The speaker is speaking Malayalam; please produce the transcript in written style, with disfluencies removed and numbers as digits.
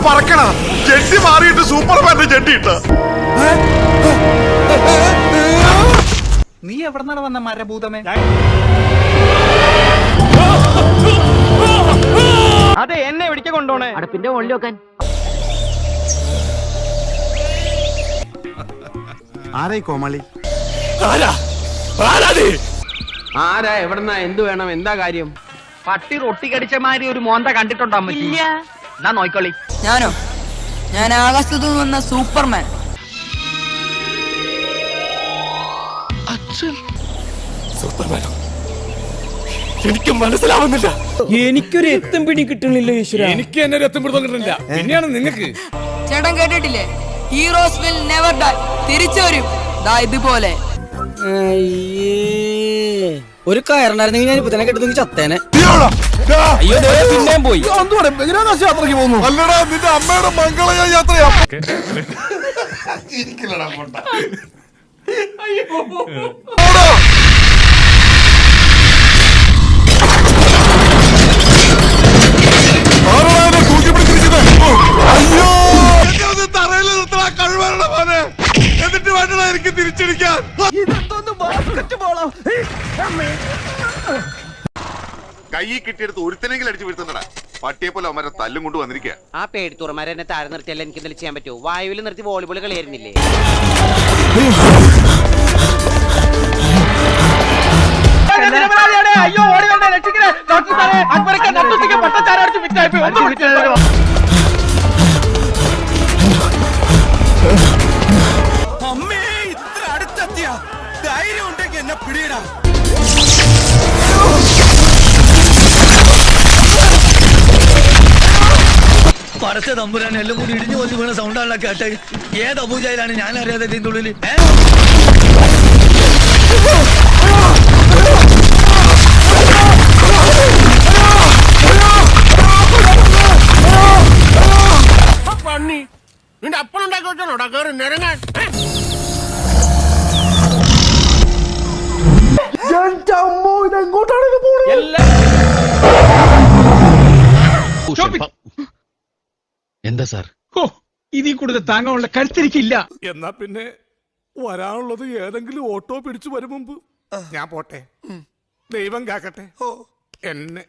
പറക്കണ ജെട്ടി മാറിയിട്ട് സൂപ്പർമാന്റെ ജെട്ടി ഇട്ട. നീ എവിടെന്നാണ് വന്ന മരഭൂതമേ? അതെ, എന്നെ എവിടേക്ക് കൊണ്ടോണേ? അടുപ്പിന്റെ മുകളിൽ വെക്കാൻ. ആരായി കോമാളി? ആരാ, എവിടെന്നാ, എന്ത് വേണം, എന്താ കാര്യം? പട്ടി റൊട്ടി കടിച്ച മാതിരി ഒരു മോന്ത കണ്ടിട്ടുണ്ടോ അമ്മച്ചി? എന്നാ നോയിക്കോളി. ഞാനോ? ഞാൻ ആകാശത്തു നിന്ന് വന്ന സൂപ്പർമാൻ. എനിക്ക് മനസ്സിലാവുന്നില്ല. എനിക്കൊരു എത്തും പിടി കിട്ടണില്ല ഈശ്വര. എനിക്ക് എന്നെ ഒരു എത്തും പിടുത്തം കിട്ടുന്നില്ല. പിന്നെയാണ് നിങ്ങൾക്ക്. ചേട്ടൻ കേട്ടിട്ടില്ലേ? Heroes will never dye. തിരിച്ചു വരും ദാ ഇതുപോലെ. ഒരു കയറുണ്ടായിരുന്നെങ്കിൽ ഞാൻ ഇപ്പൊ തന്നെ കെട്ടുന്നെങ്കിൽ ചത്തേനെ. അയ്യോ, പിന്നെയും പോയി. യാത്രക്ക് പോകുന്നു. അല്ലടാ, നിന്റെ അമ്മയുടെ മംഗള യാത്രയാ. എന്നിട്ട് വേണ്ടടാ എനിക്ക് തിരിച്ചടിക്കാൻ. കൈ കിട്ടിയെടുത്ത് ഒരുത്തനെങ്കിലും അടിച്ചു വീഴ്ത്തണ്ടടാ. പട്ടിയെ പോലെ അവന്മാരെ തല്ലും കൊണ്ട് വന്നിരിക്കുക. ആ പേടിത്തുറമാരെ എന്നെ താഴെ നിർത്തിയാലും എനിക്ക് എന്തെങ്കിലും ചെയ്യാൻ പറ്റുമോ? വായുവിൽ നിർത്തി വോളിബോൾ കളിയായിരുന്നില്ലേ? അയ്യോ, ഓടി വന്നേ, രക്ഷിക്കണേ. ഡോക്ടർ സാറേ, അക്ബർക്ക് നട്ടുച്ചയ്ക്ക് പട്ടച്ചാരം അടിച്ച് വിറ്റായിപ്പോയി. ഒന്ന് വിളിച്ചോ. അമ്മേ, ഇത്ര അടുത്തെത്തിയ ധൈര്യം ഉണ്ടെങ്കിൽ എന്നെ പിടിയിടാം. പടച്ച തമ്പുരാൻ എല്ലാം കൂടി ഇടിഞ്ഞു പോയി വീണ സൗണ്ടാണല്ലോ കേട്ടെ. ഏത് അബൂജയിലാണ് ഞാൻ അറിയാതെ ഇതിന്റെ ഉള്ളില്. പന്നി നിന്റെ അപ്പനുണ്ടാക്കി വെച്ചോടാ കയറി നിരങ്ങാൻ. എന്താ സാർ? ഇതിൽ കൂടുതൽ താങ്ങാനുള്ള കരുത്തിരിക്കില്ല. എന്നാ പിന്നെ വരാനുള്ളത് ഏതെങ്കിലും ഓട്ടോ പിടിച്ചു വരും മുമ്പ് ഞാൻ പോട്ടെ. ദൈവം കാക്കട്ടെ എന്നെ.